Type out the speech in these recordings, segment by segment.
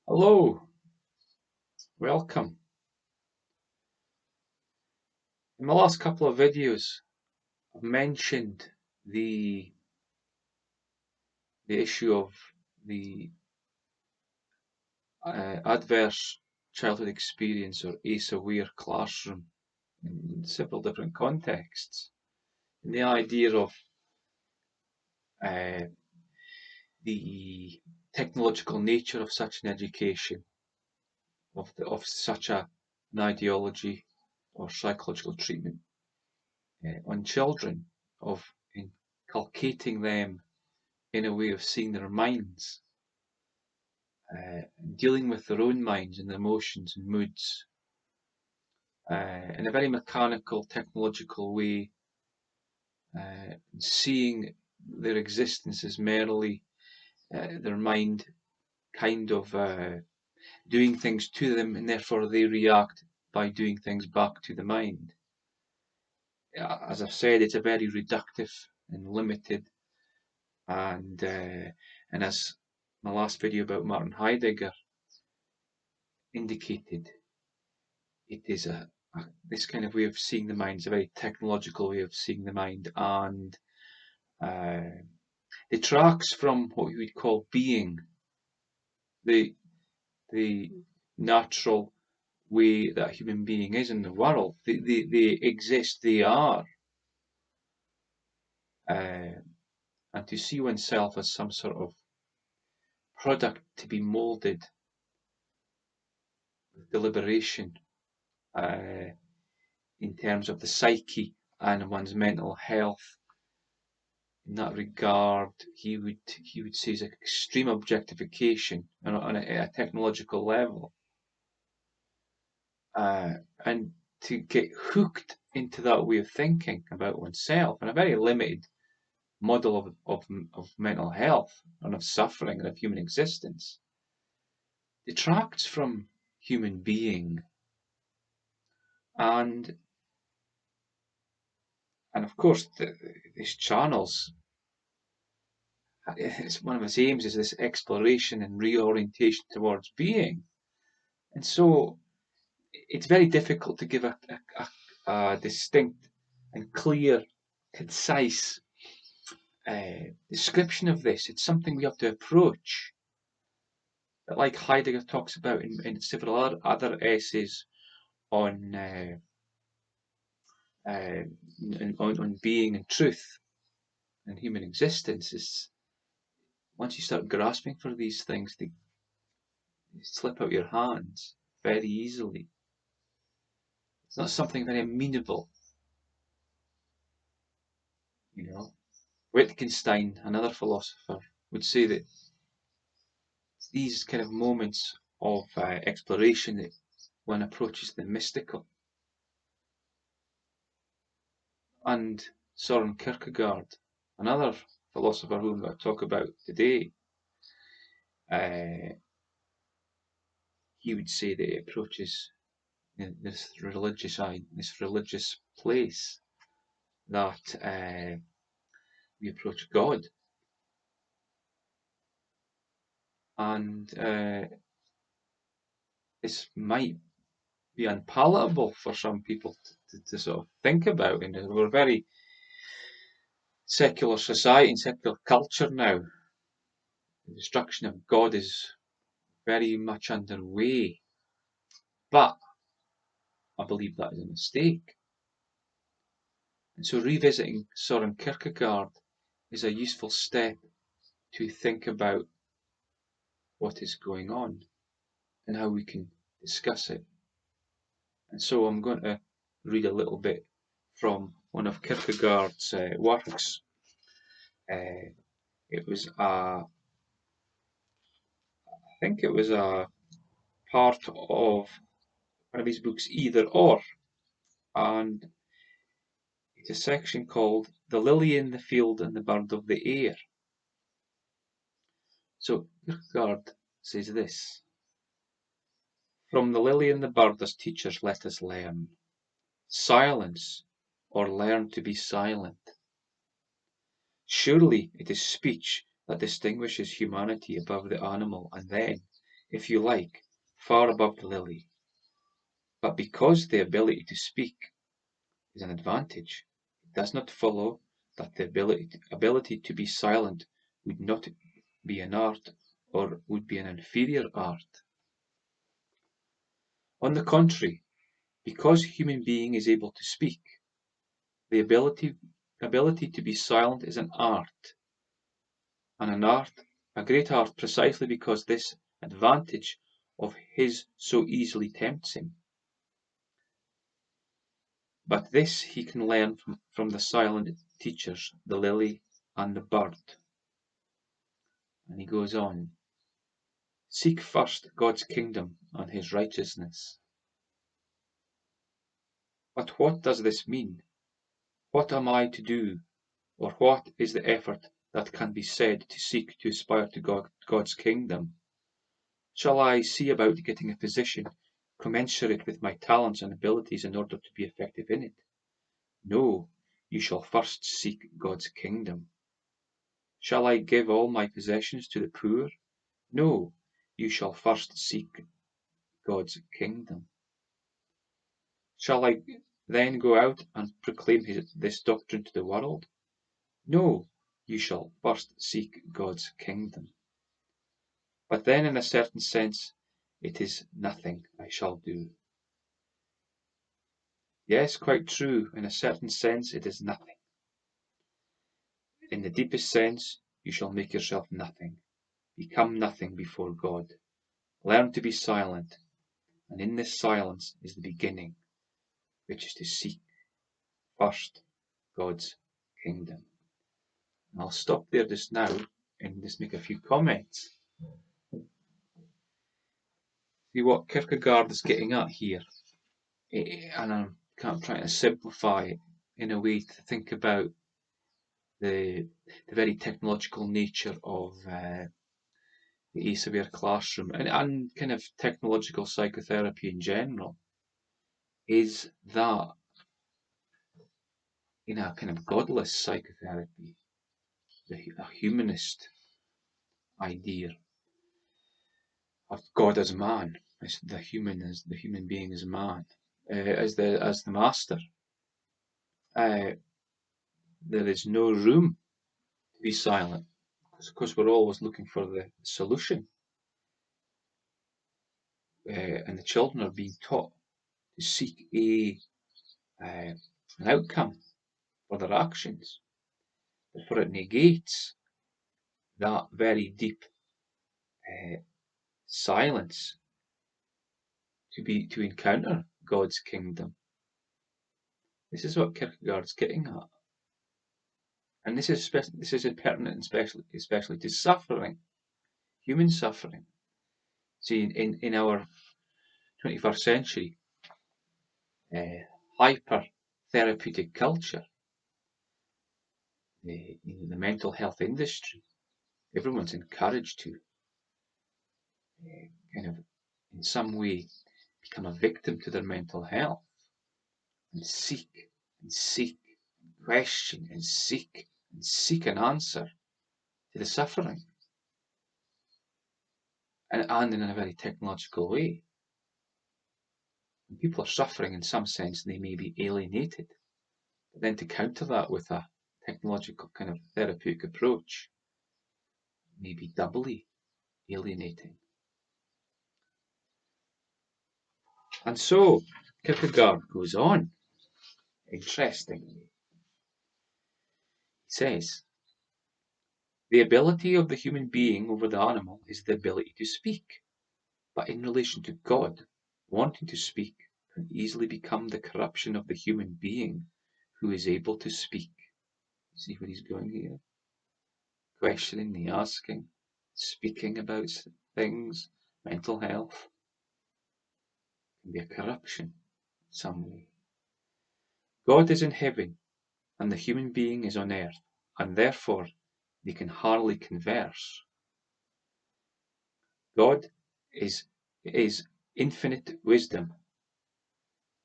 Hello, welcome. In my last couple of videos, I've mentioned the issue of the adverse childhood experience or ACE-aware classroom in several different contexts, and the idea of the technological nature of such an education, of such an ideology or psychological treatment on children, of inculcating them in a way of seeing their minds, dealing with their own minds and emotions and moods in a very mechanical, technological way, seeing their existence as merely their mind kind of doing things to them, and therefore they react by doing things back to the mind. As I've said, it's a very reductive and limited, and as my last video about Martin Heidegger indicated, it is this kind of way of seeing the mind is a very technological way of seeing the mind, and detracts from what we would call being, the natural way that a human being is in the world. They exist, they are. And to see oneself as some sort of product to be moulded with deliberation in terms of the psyche and one's mental health, in that regard, he would say is an extreme objectification on a technological level. And to get hooked into that way of thinking about oneself in a very limited model of mental health and of suffering and of human existence detracts from human being. And of course, these channels, it's one of its aims is this exploration and reorientation towards being. And so it's very difficult to give a distinct and clear, concise description of this. It's something we have to approach. But like Heidegger talks about in several other essays on being and truth and human existence, is once you start grasping for these things, they slip out your hands very easily. It's not something very amenable. You know, Wittgenstein, another philosopher, would say that these kind of moments of exploration that one approaches the mystical. And Søren Kierkegaard, another philosopher whom I talk about today, he would say that it approaches this religious place that we approach God. And this might be unpalatable for some people to sort of think about. And we're a very secular society and secular culture now. The destruction of God is very much underway. But I believe that is a mistake. And so revisiting Søren Kierkegaard is a useful step to think about what is going on and how we can discuss it. And so I'm going to read a little bit from one of Kierkegaard's works. It was I think it was a part of one of his books, Either Or, and it's a section called The Lily in the Field and the Bird of the Air. So Kierkegaard says this: From the lily and the bird as teachers let us learn silence, or learn to be silent. Surely it is speech that distinguishes humanity above the animal, and then, if you like, far above the lily. But because the ability to speak is an advantage, it does not follow that the ability to be silent would not be an art, or would be an inferior art. On the contrary, because a human being is able to speak, the ability to be silent is an art, and a great art, precisely because this advantage of his so easily tempts him. But this he can learn from the silent teachers, the lily and the bird. And he goes on: Seek first God's kingdom and his righteousness. But what does this mean? What am I to do, or what is the effort that can be said to seek to aspire to God's kingdom? Shall I see about getting a position commensurate with my talents and abilities in order to be effective in it? No, you shall first seek God's kingdom. Shall I give all my possessions to the poor? No, you shall first seek God's kingdom. Shall I then go out and proclaim this doctrine to the world? No, you shall first seek God's kingdom. But then, in a certain sense, it is nothing I shall do. Yes, quite true. In a certain sense, it is nothing. In the deepest sense, you shall make yourself nothing. Become nothing before God. Learn to be silent. And in this silence is the beginning, which is to seek first God's kingdom. And I'll stop there just now and just make a few comments. See what Kierkegaard is getting at here. And I'm trying to simplify it in a way to think about the very technological nature of the asevere classroom and kind of technological psychotherapy in general, is that in a kind of godless psychotherapy, a humanist idea of God as man, as the human being as man, as the master, there is no room to be silent, because of course we're always looking for the solution, and the children are being taught to seek an outcome for their actions. Therefore, it negates that very deep silence to encounter God's kingdom. This is what Kierkegaard's getting at, and this is pertinent, especially to suffering, human suffering. See, in our 21st century hyper therapeutic culture, the mental health industry, everyone's encouraged to kind of in some way become a victim to their mental health and seek and seek and question and seek an answer to the suffering, and in a very technological way. When people are suffering, in some sense, they may be alienated. But then to counter that with a technological kind of therapeutic approach may be doubly alienating. And so Kierkegaard goes on, interestingly. He says, the ability of the human being over the animal is the ability to speak, but in relation to God, wanting to speak can easily become the corruption of the human being who is able to speak. See where he's going here? Questioning, the asking, speaking about things, mental health, can be a corruption in some way. God is in heaven and the human being is on earth, and therefore they can hardly converse. God is infinite wisdom.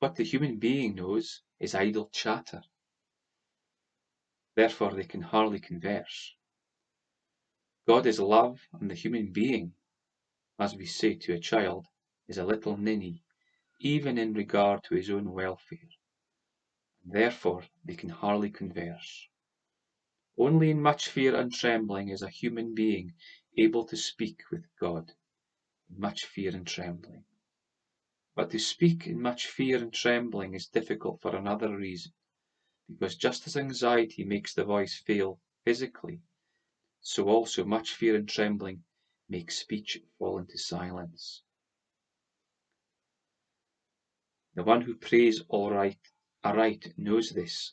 What the human being knows is idle chatter. Therefore they can hardly converse. God is love, and the human being, as we say to a child, is a little ninny, even in regard to his own welfare. And therefore they can hardly converse. Only in much fear and trembling is a human being able to speak with God, in much fear and trembling. But to speak in much fear and trembling is difficult for another reason, because just as anxiety makes the voice fail physically, so also much fear and trembling makes speech fall into silence. The one who prays aright knows this,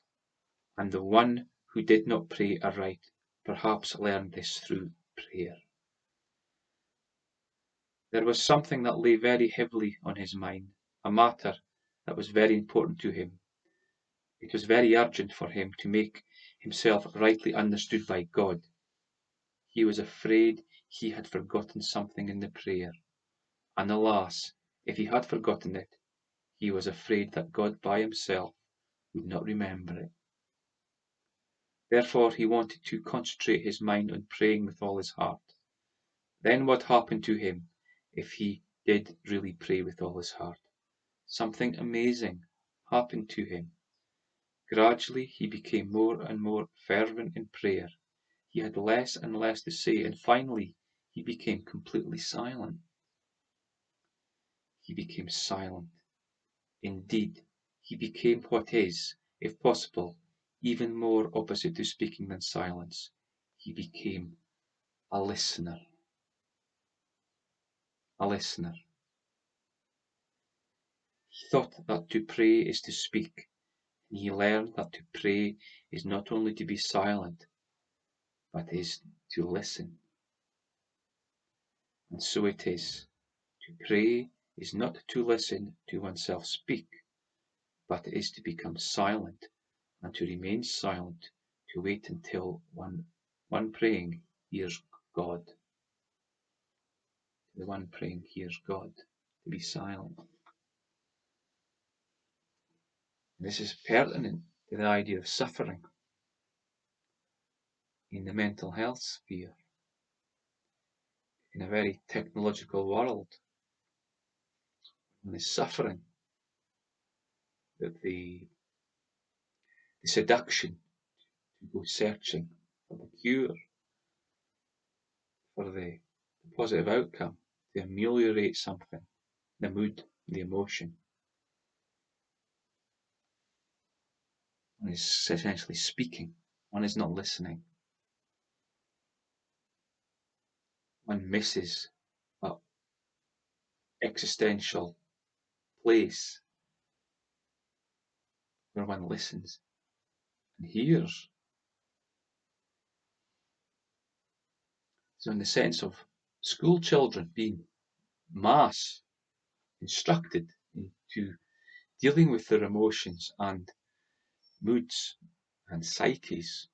and the one who did not pray aright perhaps learned this through prayer. There was something that lay very heavily on his mind, a matter that was very important to him. It was very urgent for him to make himself rightly understood by God. He was afraid he had forgotten something in the prayer, and alas, if he had forgotten it, he was afraid that God by himself would not remember it. Therefore he wanted to concentrate his mind on praying with all his heart. Then what happened to him if he did really pray with all his heart? Something amazing happened to him. Gradually he became more and more fervent in prayer. He had less and less to say, and finally he became completely silent. He became silent. Indeed, he became what is, if possible, even more opposite to speaking than silence. He became a listener. A listener. He thought that to pray is to speak, and he learned that to pray is not only to be silent, but is to listen. And so it is. To pray is not to listen to oneself speak, but is to become silent, and to remain silent, to wait until one praying hears God. The one praying hears God, to be silent. This is pertinent to the idea of suffering in the mental health sphere. In a very technological world, when there's suffering, that the seduction to go searching for the cure, for the positive outcome, to ameliorate something, the mood, the emotion. One is essentially speaking, one is not listening. One misses that existential place where one listens and hears. So in the sense of school children being mass instructed into dealing with their emotions and moods and psyches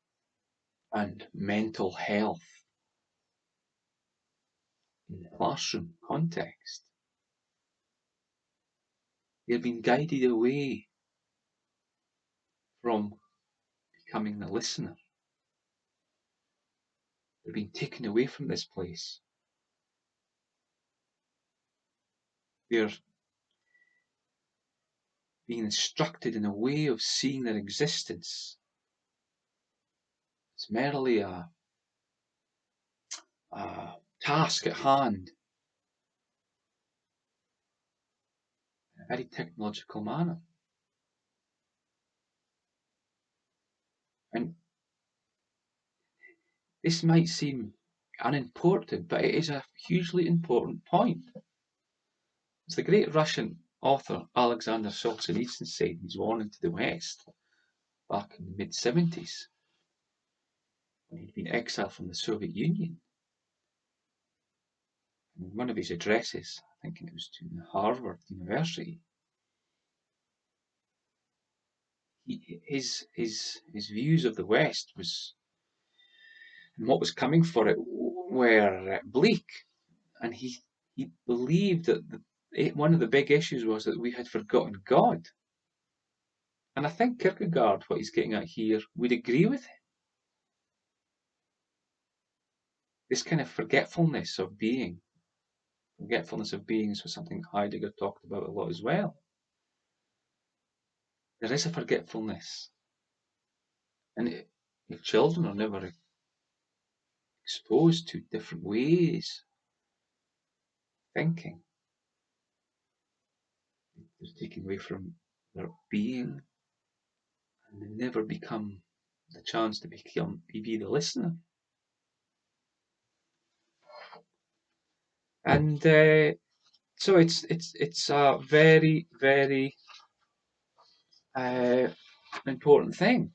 and mental health in the classroom context, they're being guided away from becoming the listener. They're being taken away from this place. They're being instructed in a way of seeing their existence. It's merely a task at hand in a very technological manner. And this might seem unimportant, but it is a hugely important point. As the great Russian author Alexander Solzhenitsyn said in his warning to the West back in the mid-70s, when he'd been exiled from the Soviet Union. And in one of his addresses, I think it was to Harvard University, his views of the West and what was coming for it were bleak, and he believed that one of the big issues was that we had forgotten God. And I think Kierkegaard, what he's getting at here, would agree with him. This kind of forgetfulness of being. Forgetfulness of beings was something Heidegger talked about a lot as well. There is a forgetfulness. And if children are never exposed to different ways of thinking, they're taken away from their being, and they never become the chance to be the listener. And so it's a very, very important thing.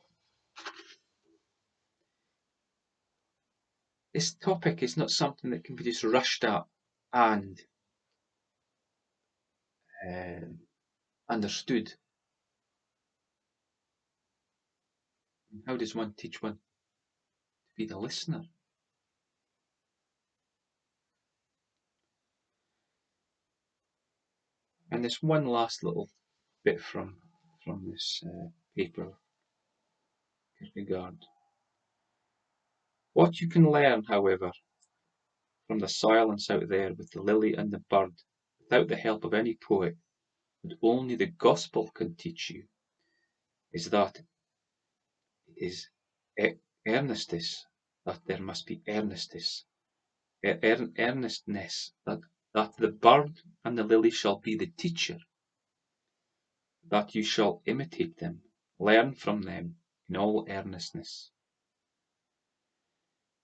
This topic is not something that can be just rushed at and understood. How does one teach one to be the listener? And there's one last little bit from this paper, Kierkegaard. What you can learn, however, from the silence out there with the lily and the bird, without the help of any poet, that only the gospel can teach you, is that it is earnestness, that there must be earnestness, earnestness, that the bird and the lily shall be the teacher, that you shall imitate them, learn from them in all earnestness,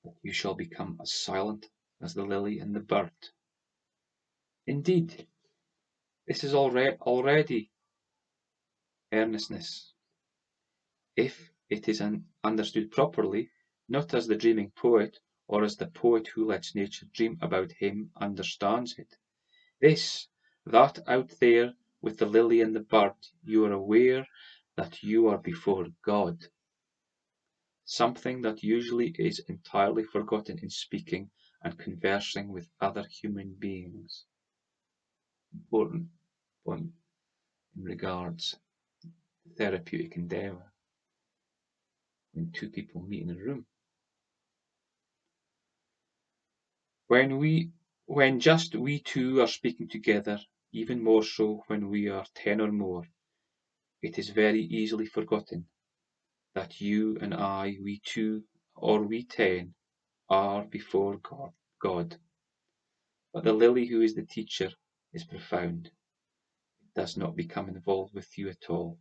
that you shall become as silent as the lily and the bird. Indeed, this is already earnestness, if it is understood properly, not as the dreaming poet, or as the poet who lets nature dream about him understands it. That out there with the lily and the bird, you are aware that you are before God, something that usually is entirely forgotten in speaking and conversing with other human beings. Important point in regards to therapeutic endeavour when two people meet in a room. When just we two are speaking together, even more so when we are 10 or more, it is very easily forgotten that you and I, we two, or we 10, are before God. But the lily who is the teacher is profound. It does not become involved with you at all.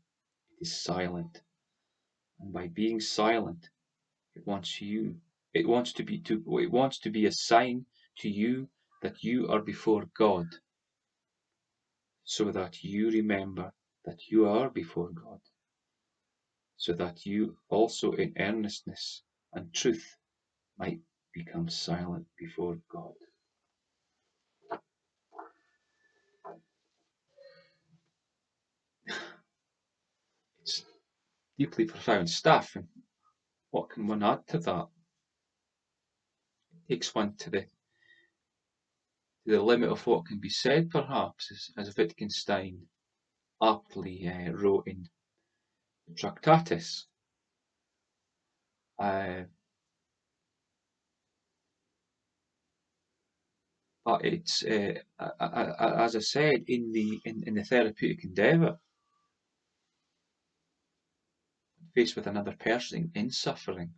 It is silent. And by being silent, it wants to be a sign to you that you are before God, so that you remember that you are before God, so that you also in earnestness and truth might become silent before God. It's deeply profound stuff, and what can one add to that? It takes one to the limit of what can be said, perhaps, as Wittgenstein aptly wrote in Tractatus. But it's, as I said, in the therapeutic endeavour, faced with another person in suffering,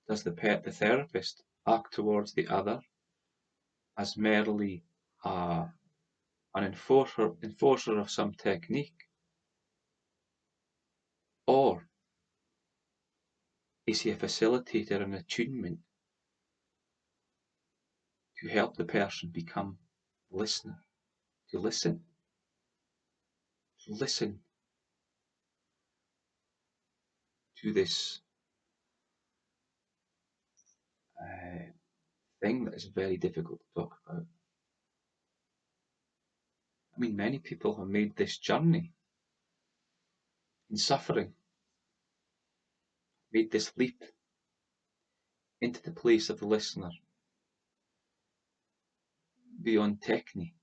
does the therapist act towards the other as merely an enforcer of some technique, or is he a facilitator and attunement to help the person become a listener, to listen to this thing that is very difficult to talk about. I mean, many people have made this journey in suffering, made this leap into the place of the listener beyond technology,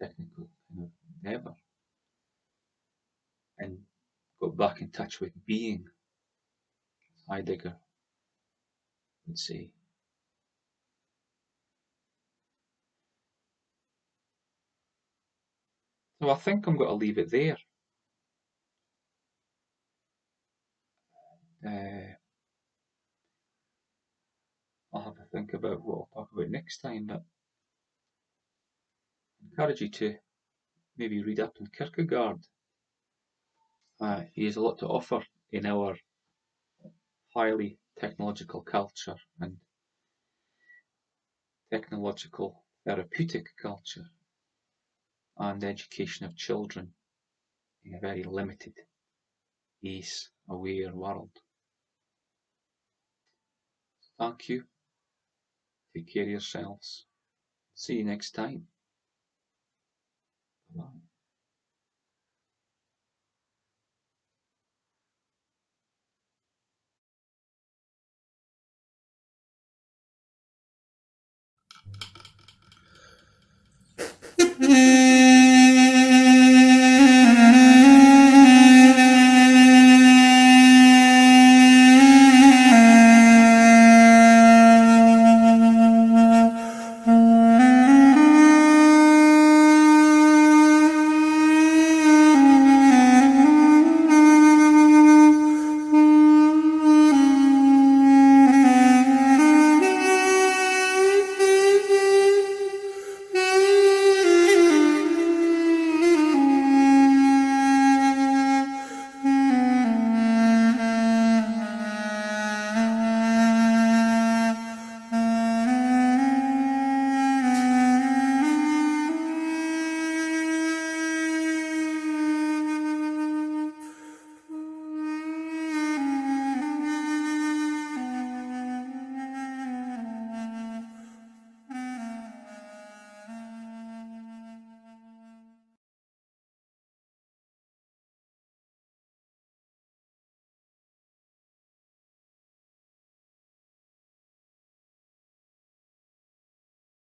technical kind of endeavor, and got back in touch with being, as Heidegger would say. So I think I'm going to leave it there. I'll have to think about what I'll talk about next time, but I encourage you to maybe read up on Kierkegaard. He has a lot to offer in our highly technological culture and technological therapeutic culture and education of children in a very limited, ACE-aware world. Thank you. Take care of yourselves. See you next time. Bye.